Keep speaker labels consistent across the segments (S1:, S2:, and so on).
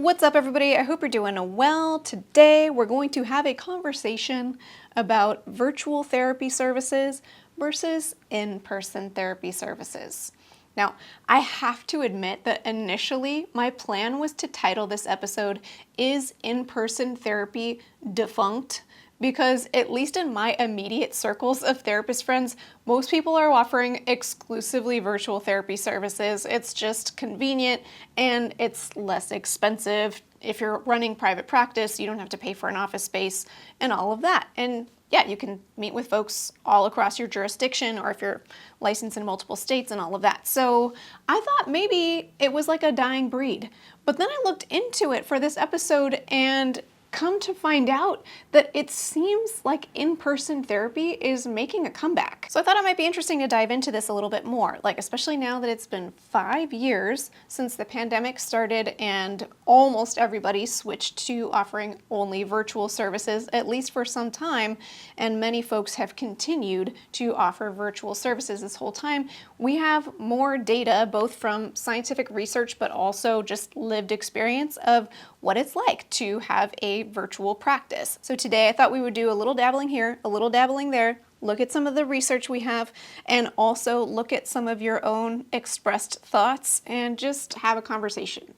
S1: What's up, everybody? I hope you're doing well. Today, we're going to have a conversation about virtual therapy services versus in-person therapy services. Now, I have to admit that initially my plan was to title this episode, "Is in-person therapy defunct?" Because at least in my immediate circles of therapist friends, most people are offering exclusively virtual therapy services. It's just convenient and it's less expensive. If you're running private practice, you don't have to pay for an office space and all of that. And yeah, you can meet with folks all across your jurisdiction, or if you're licensed in multiple states and all of that. So I thought maybe it was like a dying breed. But then I looked into it for this episode and come to find out that it seems like in-person therapy is making a comeback. So I thought it might be interesting to dive into this a little bit more, especially now that it's been 5 years since the pandemic started and almost everybody switched to offering only virtual services, at least for some time, and many folks have continued to offer virtual services this whole time. We have more data, both from scientific research, but also just lived experience of what it's like to have a virtual practice. So today I thought we would do a little dabbling here, a little dabbling there, look at some of the research we have, and also look at some of your own expressed thoughts and just have a conversation.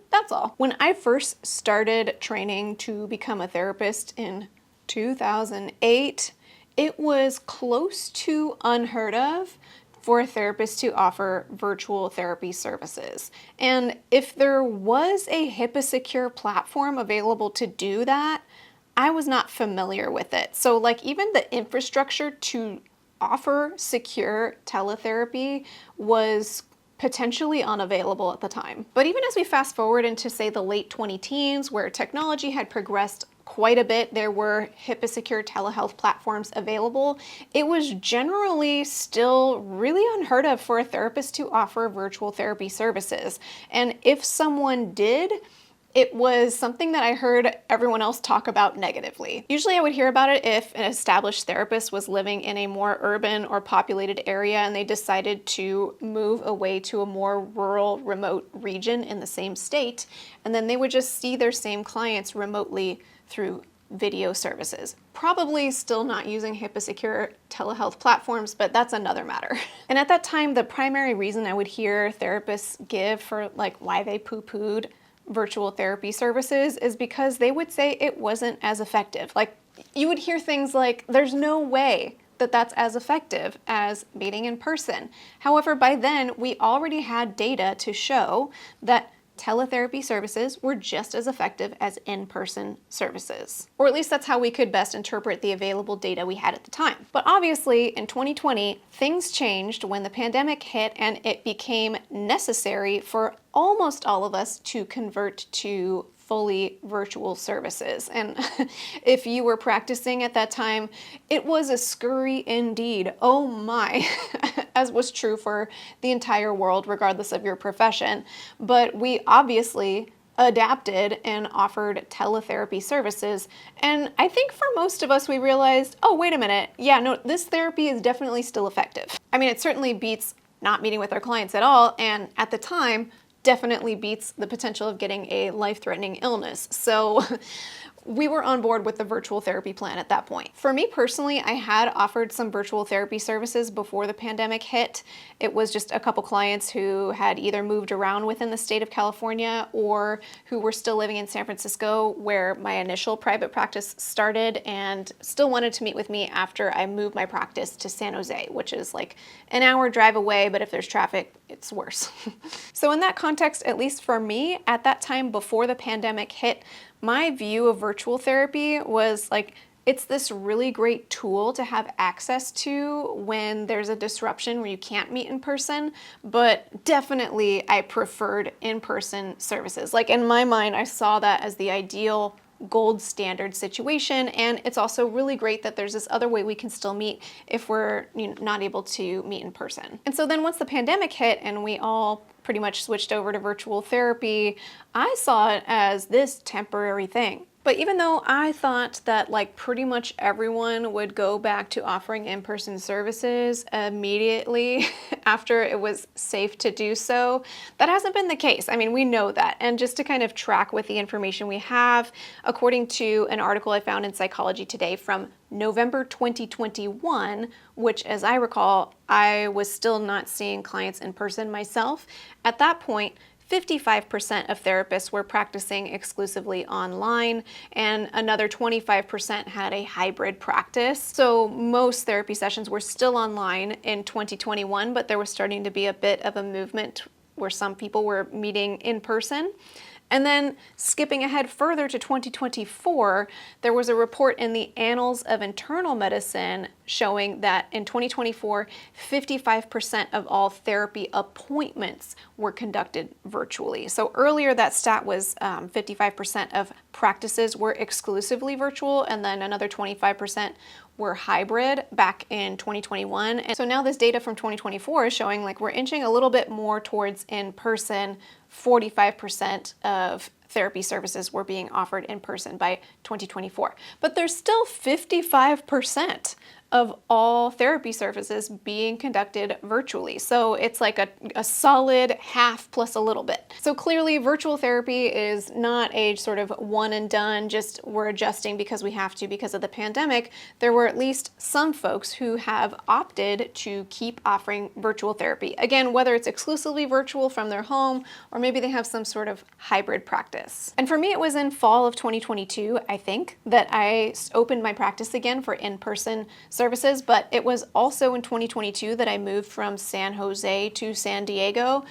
S1: That's all. When I first started training to become a therapist in 2008, it was close to unheard of for a therapist to offer virtual therapy services. And if there was a HIPAA-secure platform available to do that, I was not familiar with it. So even the infrastructure to offer secure teletherapy was potentially unavailable at the time. But even as we fast forward into, say, the late 2010s, where technology had progressed quite a bit, there were HIPAA-secure telehealth platforms available, it was generally still really unheard of for a therapist to offer virtual therapy services. And if someone did, it was something that I heard everyone else talk about negatively. Usually I would hear about it if an established therapist was living in a more urban or populated area and they decided to move away to a more rural, remote region in the same state, and then they would just see their same clients remotely through video services. Probably still not using HIPAA-secure telehealth platforms, but that's another matter. And at that time, the primary reason I would hear therapists give for why they poo-pooed virtual therapy services is because they would say it wasn't as effective. You would hear things like, there's no way that that's as effective as meeting in person. However, by then, we already had data to show that teletherapy services were just as effective as in-person services. Or at least that's how we could best interpret the available data we had at the time. But obviously, in 2020, things changed when the pandemic hit and it became necessary for almost all of us to convert to fully virtual services. And if you were practicing at that time, it was a scurry indeed. Oh my, as was true for the entire world, regardless of your profession. But we obviously adapted and offered teletherapy services. And I think for most of us, we realized, oh, wait a minute. Yeah, no, this therapy is definitely still effective. I mean, it certainly beats not meeting with our clients at all. And at the time, definitely beats the potential of getting a life-threatening illness. So we were on board with the virtual therapy plan at that point. For me personally, I had offered some virtual therapy services before the pandemic hit. It was just a couple clients who had either moved around within the state of California or who were still living in San Francisco, where my initial private practice started, and still wanted to meet with me after I moved my practice to San Jose, which is an hour drive away, but if there's traffic, it's worse. So in that context, at least for me, at that time before the pandemic hit, my view of virtual therapy was it's this really great tool to have access to when there's a disruption where you can't meet in person, but definitely I preferred in-person services. In my mind, I saw that as the ideal gold standard situation, and it's also really great that there's this other way we can still meet if we're not able to meet in person. And so then once the pandemic hit and we all pretty much switched over to virtual therapy, I saw it as this temporary thing. But even though I thought that like pretty much everyone would go back to offering in-person services immediately after it was safe to do so, that hasn't been the case. I mean, we know that. And just to kind of track with the information we have, according to an article I found in Psychology Today from November 2021, which as I recall, I was still not seeing clients in person myself. At that point, 55% of therapists were practicing exclusively online, and another 25% had a hybrid practice. So most therapy sessions were still online in 2021, but there was starting to be a bit of a movement where some people were meeting in person. And then skipping ahead further to 2024, there was a report in the Annals of Internal Medicine showing that in 2024, 55% of all therapy appointments were conducted virtually. So earlier that stat was 55% of practices were exclusively virtual, and then another 25% were hybrid back in 2021. And so now this data from 2024 is showing like we're inching a little bit more towards in-person. 45% of therapy services were being offered in person by 2024. But there's still 55% of all therapy services being conducted virtually. So it's like a solid half plus a little bit. So clearly virtual therapy is not a sort of one and done, just we're adjusting because we have to because of the pandemic. There were at least some folks who have opted to keep offering virtual therapy. Again, whether it's exclusively virtual from their home or maybe they have some sort of hybrid practice. And for me, it was in fall of 2022, I think, that I opened my practice again for in-person services, but it was also in 2022 that I moved from San Jose to San Diego.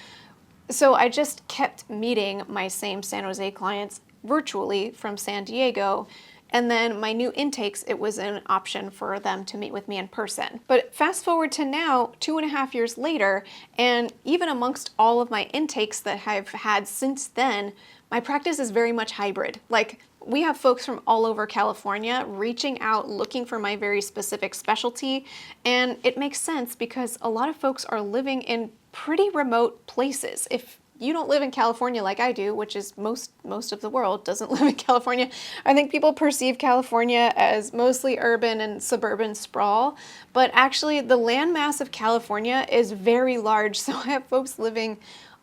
S1: So I just kept meeting my same San Jose clients virtually from San Diego. And then my new intakes, it was an option for them to meet with me in person. But fast forward to now, 2.5 years later, and even amongst all of my intakes that I've had since then, my practice is very much hybrid. Like, we have folks from all over California reaching out, looking for my very specific specialty. And it makes sense because a lot of folks are living in pretty remote places. If you don't live in California like I do, which is most of the world doesn't live in California. I think people perceive California as mostly urban and suburban sprawl, but actually the landmass of California is very large. So I have folks living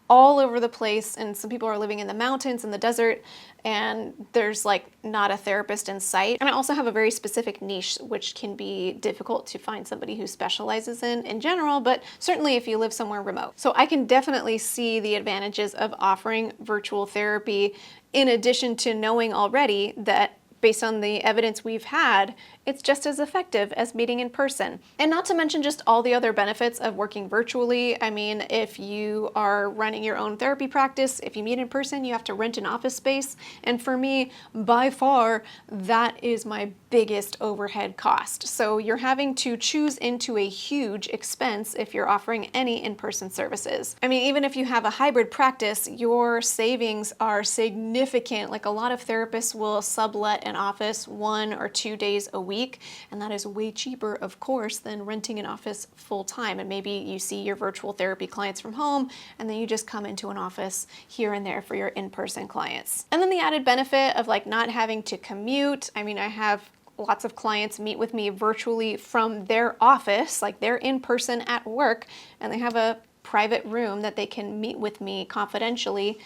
S1: all over the place, and some people are living in the mountains and the desert, and there's like not a therapist in sight. And I also have a very specific niche, which can be difficult to find somebody who specializes in general, but certainly if you live somewhere remote. So I can definitely see the advantages of offering virtual therapy, in addition to knowing already that based on the evidence we've had, it's just as effective as meeting in person. And not to mention just all the other benefits of working virtually. I mean, if you are running your own therapy practice, if you meet in person, you have to rent an office space. And for me, by far, that is my biggest overhead cost. So you're having to choose into a huge expense if you're offering any in-person services. I mean, even if you have a hybrid practice, your savings are significant. Like, a lot of therapists will sublet an office 1 or 2 days a week, and that is way cheaper, of course, than renting an office full time. And maybe you see your virtual therapy clients from home, and then you just come into an office here and there for your in-person clients. And then the added benefit of like not having to commute. I mean, I have lots of clients meet with me virtually from their office, like they're in person at work, and they have a private room that they can meet with me confidentially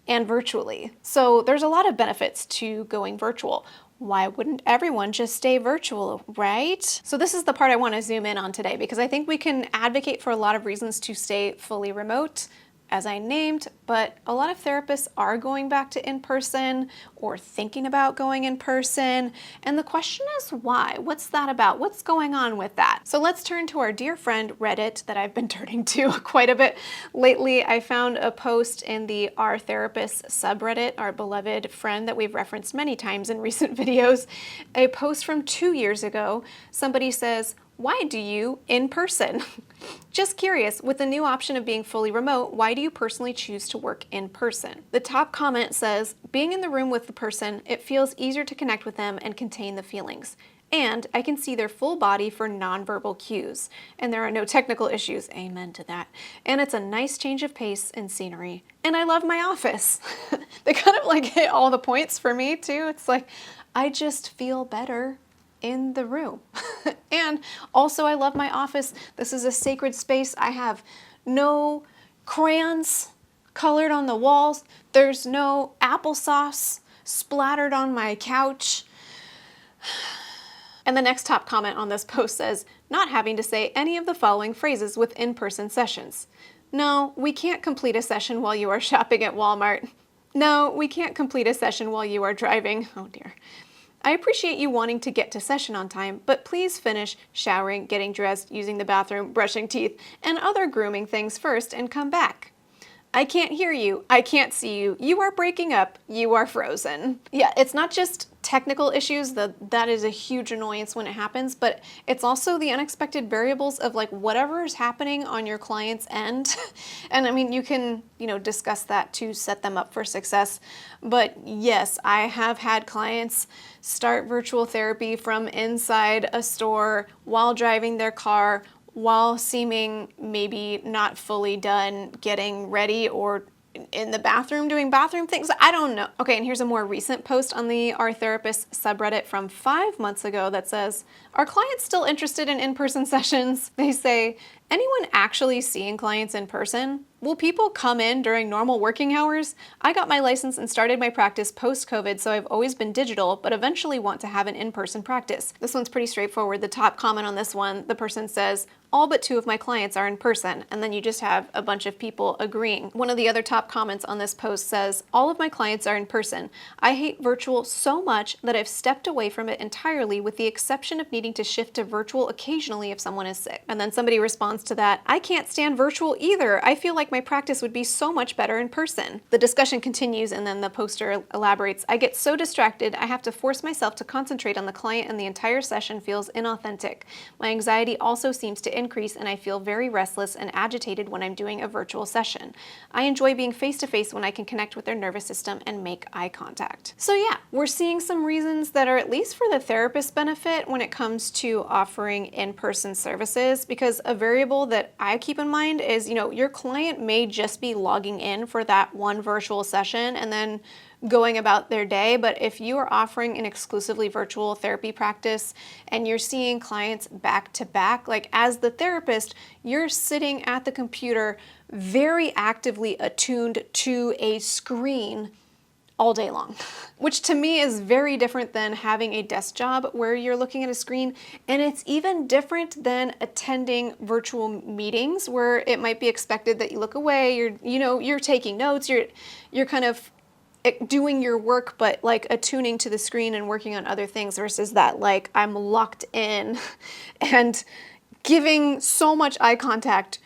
S1: and virtually. So there's a lot of benefits to going virtual. Why wouldn't everyone just stay virtual, right? So this is the part I want to zoom in on today, because I think we can advocate for a lot of reasons to stay fully remote, as I named, but a lot of therapists are going back to in-person or thinking about going in person. And the question is why? What's that about? What's going on with that? So let's turn to our dear friend Reddit that I've been turning to quite a bit lately. I found a post in the Our Therapists subreddit, our beloved friend that we've referenced many times in recent videos, a post from 2 years ago. Somebody says, "Why do you in person?" Just curious, with the new option of being fully remote, why do you personally choose to work in person? The top comment says, "Being in the room with the person, it feels easier to connect with them and contain the feelings. and I can see their full body for nonverbal cues. And there are no technical issues, amen to that. And it's a nice change of pace and scenery. And I love my office. They kind of like hit all the points for me too. It's like, I just feel better in the room. And also I love my office. This is a sacred space. I have no crayons colored on the walls. There's no applesauce splattered on my couch. And the next top comment on this post says, not having to say any of the following phrases with in-person sessions. No, we can't complete a session while you are shopping at Walmart. No, we can't complete a session while you are driving. Oh dear. I appreciate you wanting to get to session on time, but please finish showering, getting dressed, using the bathroom, brushing teeth, and other grooming things first and come back. I can't hear you. I can't see you. You are breaking up. You are frozen. Yeah, it's not just technical issues. That is a huge annoyance when it happens, but it's also the unexpected variables of like whatever is happening on your client's end. And I mean, you can, discuss that to set them up for success. But yes, I have had clients start virtual therapy from inside a store while driving their car, while seeming maybe not fully done getting ready or in the bathroom doing bathroom things. I don't know. Okay, and here's a more recent post on the Our Therapist subreddit from 5 months ago that says, are clients still interested in in-person sessions? They say, anyone actually seeing clients in person? Will people come in during normal working hours? I got my license and started my practice post-COVID, so I've always been digital, but eventually want to have an in-person practice. This one's pretty straightforward. The top comment on this one, the person says, all but 2 of my clients are in person, and then you just have a bunch of people agreeing. One of the other top comments on this post says, all of my clients are in person. I hate virtual so much that I've stepped away from it entirely with the exception of needing to shift to virtual occasionally if someone is sick. And then somebody responds to that, I can't stand virtual either. I feel like my practice would be so much better in person. The discussion continues and then the poster elaborates, I get so distracted, I have to force myself to concentrate on the client and the entire session feels inauthentic. My anxiety also seems to increase and I feel very restless and agitated when I'm doing a virtual session. I enjoy being face-to-face when I can connect with their nervous system and make eye contact. So yeah, we're seeing some reasons that are at least for the therapist benefit when it comes to offering in-person services, because a variable that I keep in mind is, your client may just be logging in for that one virtual session and then going about their day. But if you are offering an exclusively virtual therapy practice and you're seeing clients back to back, like as the therapist, you're sitting at the computer very actively attuned to a screen all day long, which to me is very different than having a desk job where you're looking at a screen. And it's even different than attending virtual meetings where it might be expected that you look away, you're taking notes, you're kind of doing your work, but like attuning to the screen and working on other things versus that, like I'm locked in and giving so much eye contact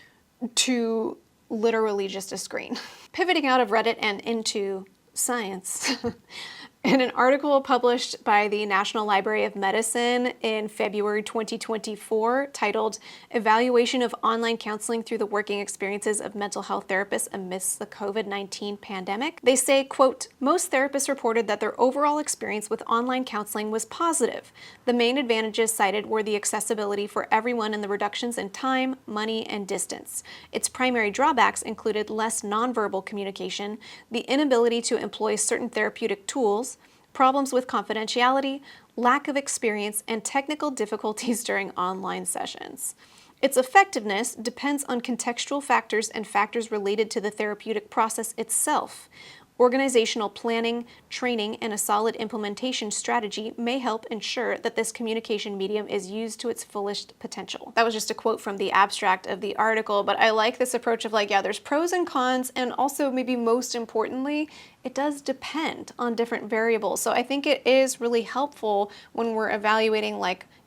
S1: to literally just a screen. Pivoting out of Reddit and into science. In an article published by the National Library of Medicine in February 2024 titled Evaluation of Online Counseling Through the Working Experiences of Mental Health Therapists Amidst the COVID-19 Pandemic, they say, quote, most therapists reported that their overall experience with online counseling was positive. The main advantages cited were the accessibility for everyone and the reductions in time, money, and distance. Its primary drawbacks included less nonverbal communication, the inability to employ certain therapeutic tools, problems with confidentiality, lack of experience, and technical difficulties during online sessions. Its effectiveness depends on contextual factors and factors related to the therapeutic process itself. Organizational planning, training, and a solid implementation strategy may help ensure that this communication medium is used to its fullest potential. That was just a quote from the abstract of the article, but I like this approach of there's pros and cons, and also maybe most importantly, it does depend on different variables. So I think it is really helpful when we're evaluating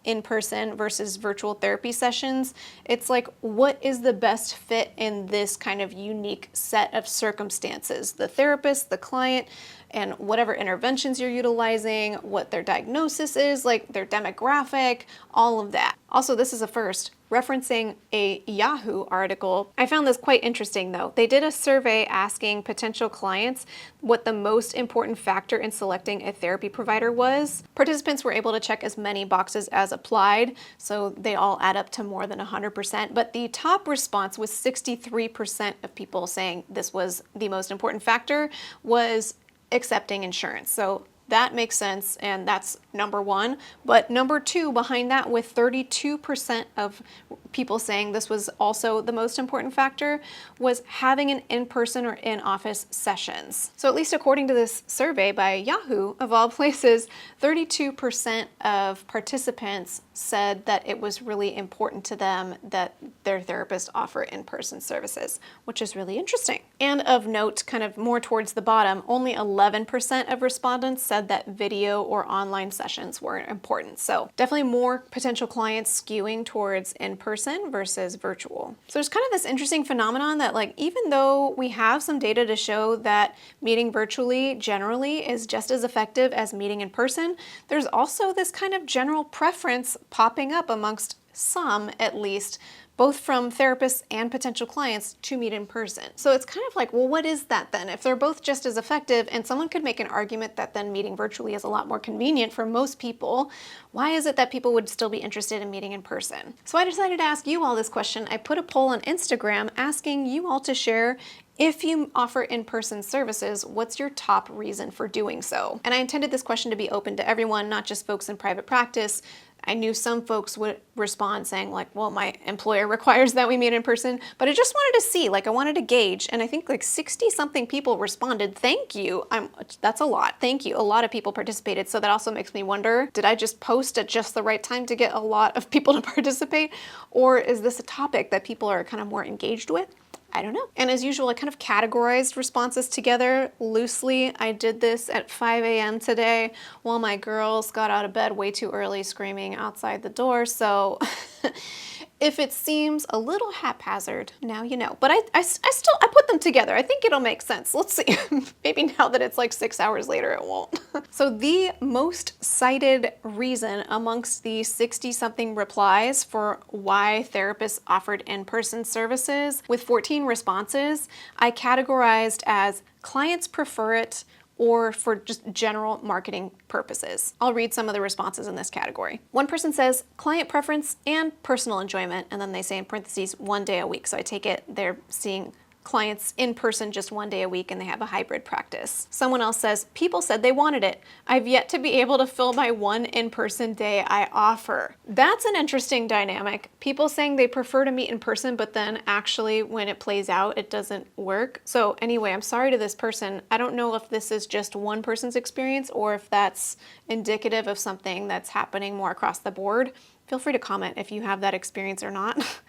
S1: in-person versus virtual therapy sessions. It's what is the best fit in this kind of unique set of circumstances? The therapist, the client, and whatever interventions you're utilizing, what their diagnosis is, like their demographic, all of that. Also, this is a first, referencing a Yahoo article. I found this quite interesting though. They did a survey asking potential clients what the most important factor in selecting a therapy provider was. Participants were able to check as many boxes as applied, so they all add up to more than 100%, but the top response was 63% of people saying this was the most important factor was accepting insurance. So that makes sense, and that's number one. But number two behind that, with 32% of people saying this was also the most important factor, was having an in-person or in-office sessions. So at least according to this survey by Yahoo, of all places, 32% of participants said that it was really important to them that their therapist offer in-person services, which is really interesting. And of note, kind of more towards the bottom, only 11% of respondents said that video or online sessions were important. So definitely more potential clients skewing towards in-person versus virtual. So there's kind of this interesting phenomenon that, like, even though we have some data to show that meeting virtually generally is just as effective as meeting in person, there's also this kind of general preference popping up amongst some, at least, both from therapists and potential clients, to meet in person. So it's kind of like, well, what is that then? If they're both just as effective, and someone could make an argument that then meeting virtually is a lot more convenient for most people, why is it that people would still be interested in meeting in person? So I decided to ask you all this question. I put a poll on Instagram asking you all to share, if you offer in-person services, what's your top reason for doing so? And I intended this question to be open to everyone, not just folks in private practice. I knew some folks would respond saying like, well, my employer requires that we meet in person, but I just wanted to see, like, I wanted to gauge, and I think like 60 something people responded. Thank you. That's a lot. Thank you. A lot of people participated. So that also makes me wonder, did I just post at just the right time to get a lot of people to participate? Or is this a topic that people are kind of more engaged with? I don't know. And as usual, I kind of categorized responses together loosely. I did this at 5 a.m. today while my girls got out of bed way too early screaming outside the door. So if it seems a little haphazard, now you know. But I put them together. I think it'll make sense. Let's see. Maybe now that it's like 6 hours later, it won't. So the most cited reason amongst the 60-something replies for why therapists offered in-person services, with 14 responses, I categorized as clients prefer it, or for just general marketing purposes. I'll read some of the responses in this category. One person says client preference and personal enjoyment, and then they say in parentheses 1 day a week. So I take it they're seeing clients in person just 1 day a week and they have a hybrid practice. Someone else says, people said they wanted it. I've yet to be able to fill my one in-person day I offer. That's an interesting dynamic. People saying they prefer to meet in person, but then actually when it plays out, it doesn't work. So anyway, I'm sorry to this person. I don't know if this is just one person's experience or if that's indicative of something that's happening more across the board. Feel free to comment if you have that experience or not.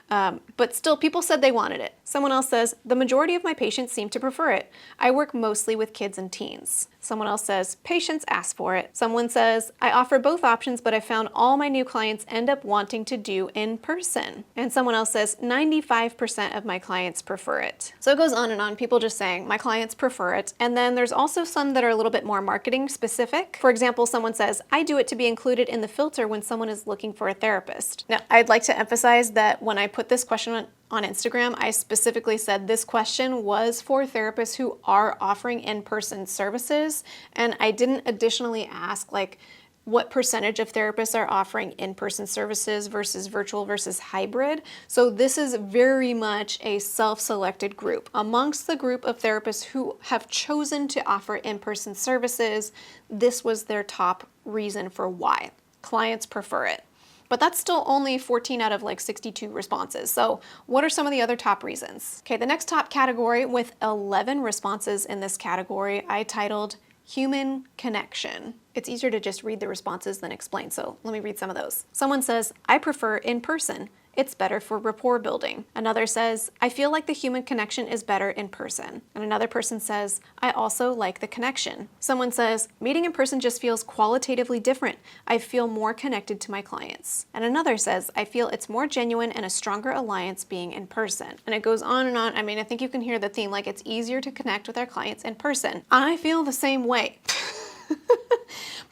S1: But still, people said they wanted it. Someone else says, the majority of my patients seem to prefer it. I work mostly with kids and teens. Someone else says, patients ask for it. Someone says, I offer both options, but I found all my new clients end up wanting to do in person. And someone else says, 95% of my clients prefer it. So it goes on and on, people just saying, my clients prefer it. And then there's also some that are a little bit more marketing specific. For example, someone says, I do it to be included in the filter when someone is looking for a therapist. Now, I'd like to emphasize that when I put this question on Instagram, I specifically said this question was for therapists who are offering in-person services, and I didn't additionally ask like what percentage of therapists are offering in-person services versus virtual versus hybrid. So this is very much a self-selected group. Amongst the group of therapists who have chosen to offer in-person services, this was their top reason for why. Clients prefer it. But that's still only 14 out of like 62 responses. So what are some of the other top reasons? Okay, the next top category with 11 responses in this category, I titled Human Connection. It's easier to just read the responses than explain, so let me read some of those. Someone says, I prefer in person. it's better for rapport building. Another says, I feel like the human connection is better in person. And another person says, I also like the connection. Someone says, meeting in person just feels qualitatively different. I feel more connected to my clients. And another says, I feel it's more genuine and a stronger alliance being in person. And it goes on and on. I mean, I think you can hear the theme, like it's easier to connect with our clients in person. I feel the same way.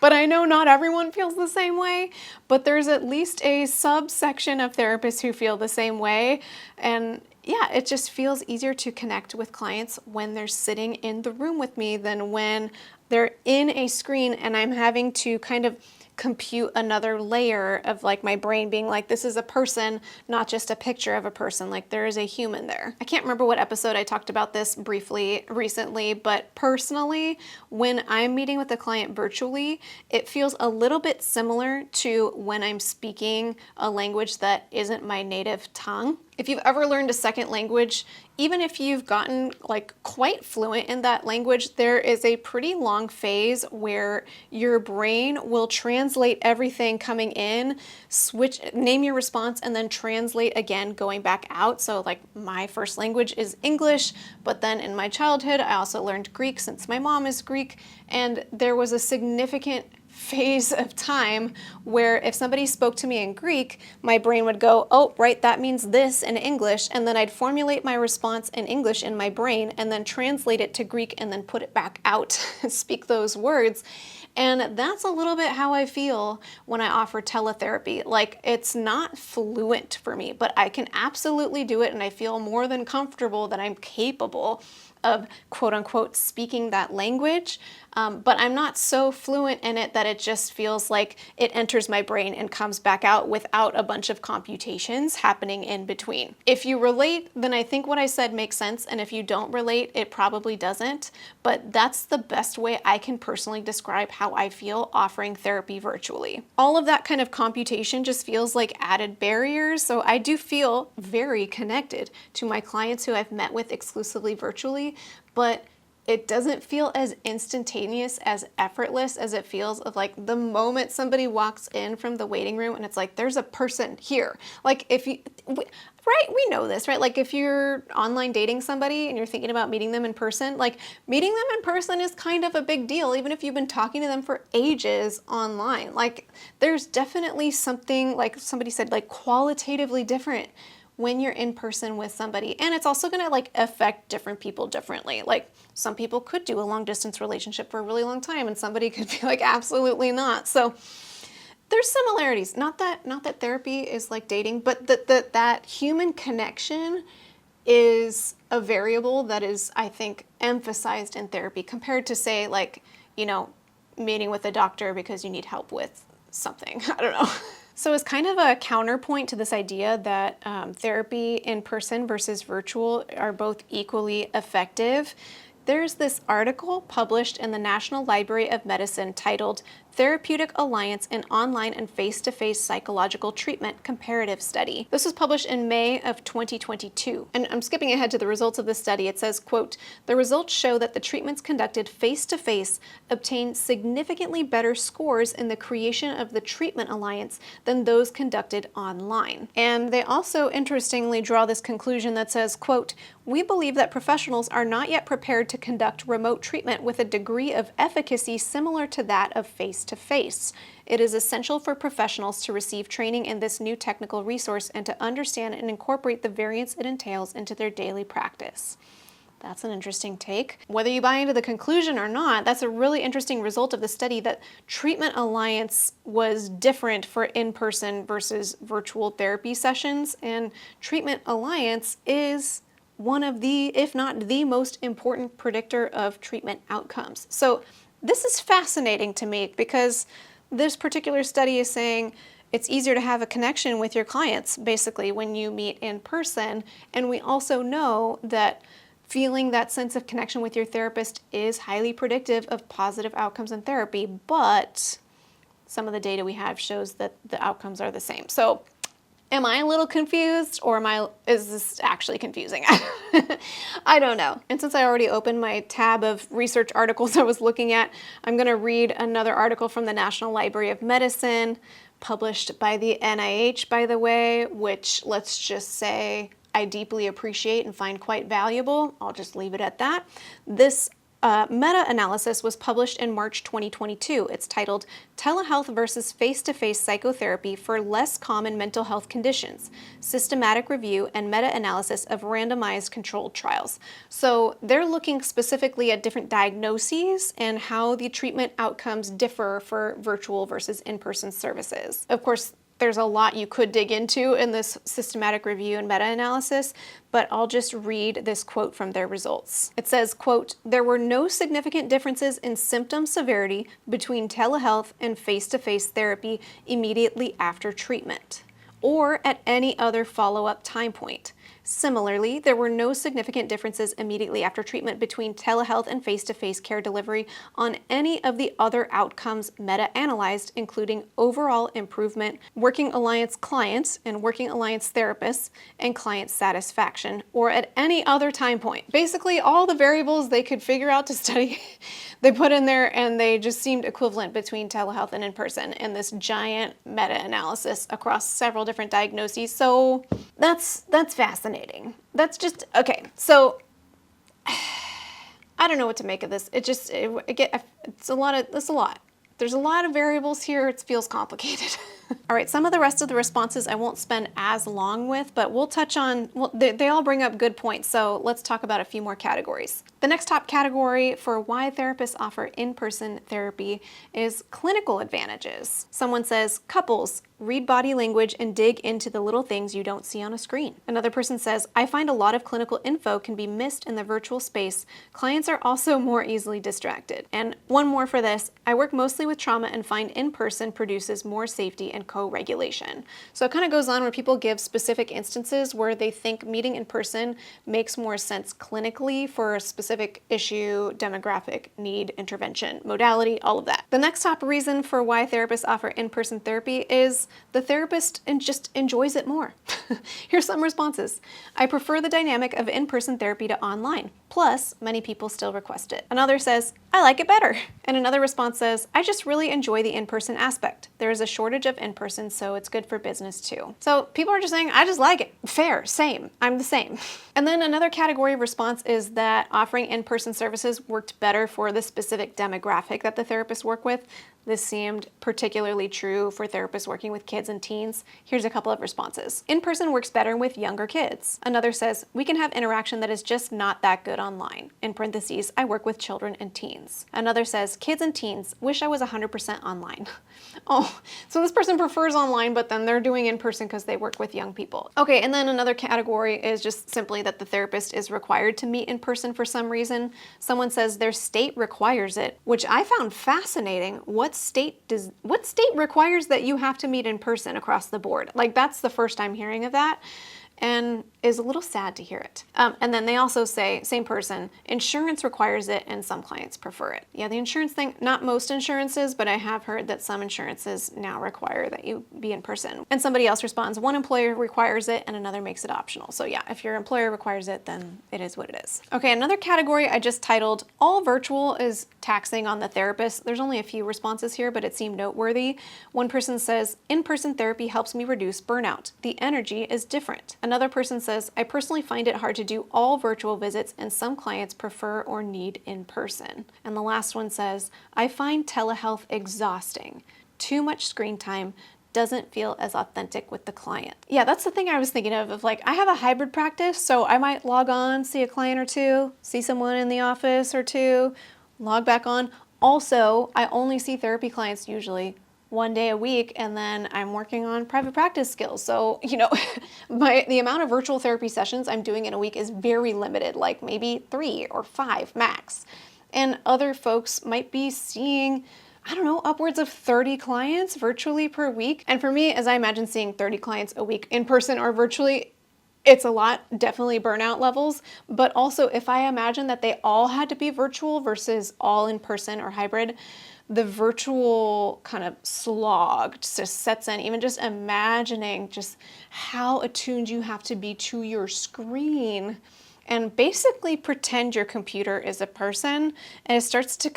S1: But I know not everyone feels the same way, but there's at least a subsection of therapists who feel the same way. And yeah, it just feels easier to connect with clients when they're sitting in the room with me than when they're in a screen and I'm having to kind of compute another layer of like my brain being like, this is a person, not just a picture of a person, like there is a human there. I can't remember what episode I talked about this briefly recently, but personally, when I'm meeting with a client virtually, it feels a little bit similar to when I'm speaking a language that isn't my native tongue. If you've ever learned a second language, even if you've gotten like quite fluent in that language, there is a pretty long phase where your brain will translate everything coming in, name your response, and then translate again going back out. So like my first language is English, but then in my childhood, I also learned Greek since my mom is Greek, and there was a significant phase of time where if somebody spoke to me in Greek, my brain would go, oh, right, that means this in English, and then I'd formulate my response in English in my brain and then translate it to Greek and then put it back out, speak those words. And that's a little bit how I feel when I offer teletherapy. Like, it's not fluent for me, but I can absolutely do it, and I feel more than comfortable that I'm capable of quote unquote speaking that language, but I'm not so fluent in it that it just feels like it enters my brain and comes back out without a bunch of computations happening in between. If you relate, then I think what I said makes sense, and if you don't relate, it probably doesn't, but that's the best way I can personally describe how I feel offering therapy virtually. All of that kind of computation just feels like added barriers, so I do feel very connected to my clients who I've met with exclusively virtually, but it doesn't feel as instantaneous, as effortless as it feels of like the moment somebody walks in from the waiting room and it's like, there's a person here. Like if you, right, we know this, right? Like if you're online dating somebody and you're thinking about meeting them in person, like meeting them in person is kind of a big deal, even if you've been talking to them for ages online. Like there's definitely something, like somebody said, like qualitatively different when you're in person with somebody. And it's also gonna like affect different people differently. Like some people could do a long distance relationship for a really long time and somebody could be like, absolutely not. So there's similarities. Not that therapy is like dating, but that human connection is a variable that is, I think, emphasized in therapy compared to say like, you know, meeting with a doctor because you need help with something. I don't know. So as kind of a counterpoint to this idea that therapy in person versus virtual are both equally effective, there's this article published in the National Library of Medicine titled Therapeutic Alliance in Online and Face-to-Face Psychological Treatment Comparative Study. This was published in May of 2022. And I'm skipping ahead to the results of the study. It says, quote, the results show that the treatments conducted face-to-face obtain significantly better scores in the creation of the treatment alliance than those conducted online. And they also interestingly draw this conclusion that says, quote, we believe that professionals are not yet prepared to conduct remote treatment with a degree of efficacy similar to that of face-to-face. It is essential for professionals to receive training in this new technical resource and to understand and incorporate the variance it entails into their daily practice. That's an interesting take. Whether you buy into the conclusion or not, that's a really interesting result of the study that treatment alliance was different for in-person versus virtual therapy sessions, and treatment alliance is one of the, if not the most important predictor of treatment outcomes. So this is fascinating to me because this particular study is saying it's easier to have a connection with your clients basically when you meet in person. And we also know that feeling that sense of connection with your therapist is highly predictive of positive outcomes in therapy, but some of the data we have shows that the outcomes are the same. So am I a little confused, or is this actually confusing? I don't know. And since I already opened my tab of research articles I was looking at, I'm going to read another article from the National Library of Medicine published by the NIH, by the way, which let's just say I deeply appreciate and find quite valuable. I'll just leave it at that. This meta-analysis was published in March 2022. It's titled Telehealth versus Face-to-Face Psychotherapy for Less Common Mental Health Conditions, Systematic Review and Meta-Analysis of Randomized Controlled Trials. So they're looking specifically at different diagnoses and how the treatment outcomes differ for virtual versus in-person services. Of course, there's a lot you could dig into in this systematic review and meta-analysis, but I'll just read this quote from their results. It says, quote, "There were no significant differences in symptom severity between telehealth and face-to-face therapy immediately after treatment, or at any other follow-up time point. Similarly, there were no significant differences immediately after treatment between telehealth and face-to-face care delivery on any of the other outcomes meta-analyzed, including overall improvement, working alliance clients and working alliance therapists, and client satisfaction, or at any other time point." Basically, all the variables they could figure out to study, they put in there, and they just seemed equivalent between telehealth and in-person in this giant meta-analysis across several different diagnoses. So that's fascinating. That's just, okay, so I don't know what to make of this. It's a lot. There's a lot of variables here. It feels complicated. All right, some of the rest of the responses I won't spend as long with, but we'll touch on, well, they all bring up good points, so let's talk about a few more categories. The next top category for why therapists offer in-person therapy is clinical advantages. Someone says, couples, read body language and dig into the little things you don't see on a screen. Another person says, I find a lot of clinical info can be missed in the virtual space. Clients are also more easily distracted. And one more for this, I work mostly with trauma and find in-person produces more safety and co-regulation. So it kind of goes on where people give specific instances where they think meeting in person makes more sense clinically for a specific issue, demographic, need, intervention, modality, all of that. The next top reason for why therapists offer in-person therapy is the therapist just enjoys it more. Here's some responses. I prefer the dynamic of in-person therapy to online. Plus, many people still request it. Another says, I like it better. And another response says, I just really enjoy the in-person aspect. There is a shortage of in-person, so it's good for business too. So people are just saying, I just like it. Fair, same, I'm the same. And then another category of response is that offering in-person services worked better for the specific demographic that the therapists work with. This seemed particularly true for therapists working with kids and teens. Here's a couple of responses. In-person works better with younger kids. Another says, we can have interaction that is just not that good online. In parentheses, I work with children and teens. Another says, kids and teens, wish I was 100% online. Oh, so this person prefers online, but then they're doing in-person because they work with young people. Okay, and then another category is just simply that the therapist is required to meet in person for some reason. Someone says their state requires it, which I found fascinating. What state requires that you have to meet in person across the board? Like, that's the first time hearing of that, and is a little sad to hear it. And then they also say, same person, insurance requires it and some clients prefer it. Yeah, the insurance thing, not most insurances, but I have heard that some insurances now require that you be in person. And somebody else responds, one employer requires it and another makes it optional. So yeah, if your employer requires it, then it is what it is. Okay, another category I just titled, all virtual is taxing on the therapist. There's only a few responses here, but it seemed noteworthy. One person says, in-person therapy helps me reduce burnout. The energy is different. Another person says, I personally find it hard to do all virtual visits and some clients prefer or need in person. And the last one says, I find telehealth exhausting. Too much screen time, doesn't feel as authentic with the client. Yeah, that's the thing I was thinking of like, I have a hybrid practice, so I might log on, see a client or two, see someone in the office or two, log back on. Also, I only see therapy clients usually one day a week, and then I'm working on private practice skills. So, you know, the amount of virtual therapy sessions I'm doing in a week is very limited, like maybe 3 or 5 max. And other folks might be seeing, I don't know, upwards of 30 clients virtually per week. And for me, as I imagine seeing 30 clients a week in person or virtually, it's a lot, definitely burnout levels, but also if I imagine that they all had to be virtual versus all in person or hybrid, the virtual kind of slog just sets in. Even just imagining just how attuned you have to be to your screen and basically pretend your computer is a person. And it starts to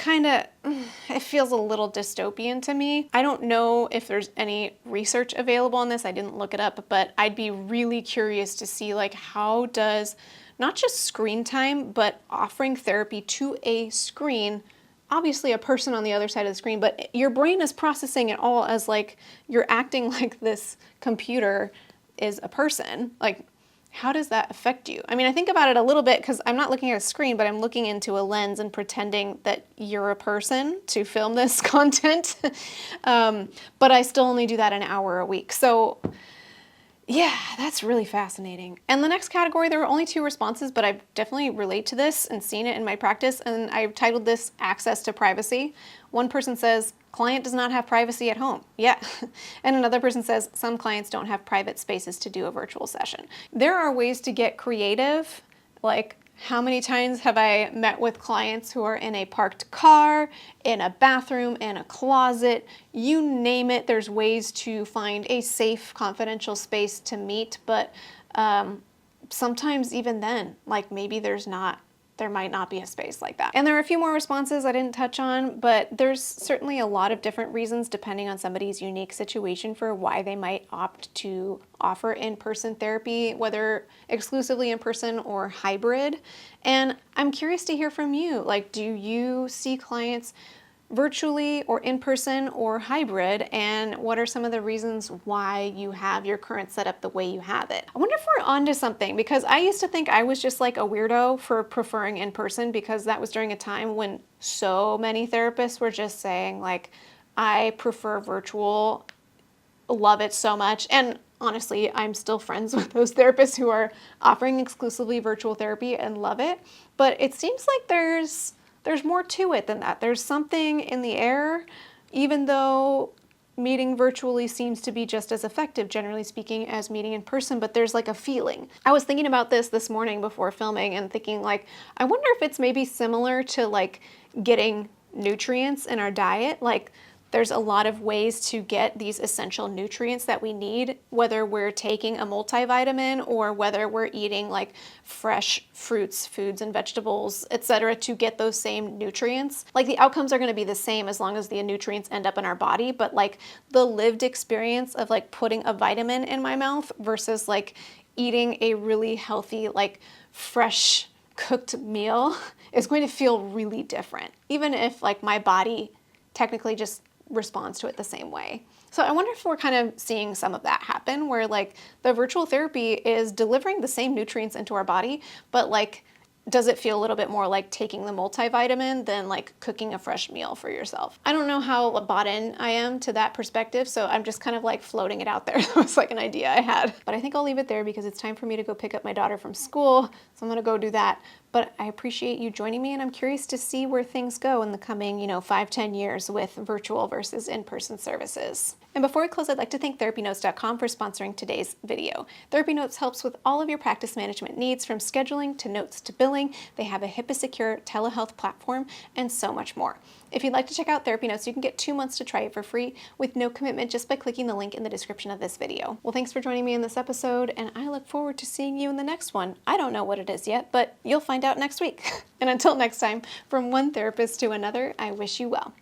S1: it feels a little dystopian to me. I don't know if there's any research available on this. I didn't look it up, but I'd be really curious to see like how does not just screen time, but offering therapy to a screen, obviously a person on the other side of the screen, but your brain is processing it all as like you're acting like this computer is a person. Like, how does that affect you? I mean, I think about it a little bit because I'm not looking at a screen, but I'm looking into a lens and pretending that you're a person to film this content. But I still only do that an hour a week. So yeah, that's really fascinating. And the next category, there were only 2 responses, but I definitely relate to this and seen it in my practice. And I titled this Access to Privacy. One person says, client does not have privacy at home. Yeah. And another person says, some clients don't have private spaces to do a virtual session. There are ways to get creative, like how many times have I met with clients who are in a parked car, in a bathroom, in a closet, you name it, there's ways to find a safe, confidential space to meet, but sometimes even then, like maybe there might not be a space like that. And there are a few more responses I didn't touch on, but there's certainly a lot of different reasons depending on somebody's unique situation for why they might opt to offer in-person therapy, whether exclusively in person or hybrid. And I'm curious to hear from you. Like, do you see clients virtually or in person or hybrid, and what are some of the reasons why you have your current setup the way you have it? I wonder if we're onto something, because I used to think I was just like a weirdo for preferring in person, because that was during a time when so many therapists were just saying like, I prefer virtual, love it so much. And honestly, I'm still friends with those therapists who are offering exclusively virtual therapy and love it. But it seems like there's more to it than that. There's something in the air, even though meeting virtually seems to be just as effective, generally speaking, as meeting in person, but there's like a feeling. I was thinking about this morning before filming and thinking like, I wonder if it's maybe similar to like getting nutrients in our diet. Like, there's a lot of ways to get these essential nutrients that we need, whether we're taking a multivitamin or whether we're eating like fresh fruits, foods, and vegetables, etc., to get those same nutrients. Like, the outcomes are going to be the same as long as the nutrients end up in our body, but like the lived experience of like putting a vitamin in my mouth versus like eating a really healthy, like fresh cooked meal is going to feel really different, even if like my body technically just responds to it the same way. So I wonder if we're kind of seeing some of that happen, where like the virtual therapy is delivering the same nutrients into our body, but like, does it feel a little bit more like taking the multivitamin than like cooking a fresh meal for yourself? I don't know how bought in I am to that perspective, so I'm just kind of like floating it out there. That was like an idea I had. But I think I'll leave it there because it's time for me to go pick up my daughter from school, so I'm gonna go do that. But I appreciate you joining me, and I'm curious to see where things go in the coming, 5-10 years with virtual versus in-person services. And before we close, I'd like to thank TherapyNotes.com for sponsoring today's video. TherapyNotes helps with all of your practice management needs, from scheduling to notes to billing. They have a HIPAA-secure telehealth platform and so much more. If you'd like to check out TherapyNotes, you can get 2 months to try it for free with no commitment just by clicking the link in the description of this video. Well, thanks for joining me in this episode, and I look forward to seeing you in the next one. I don't know what it is yet, but you'll find out next week. And until next time, from one therapist to another, I wish you well.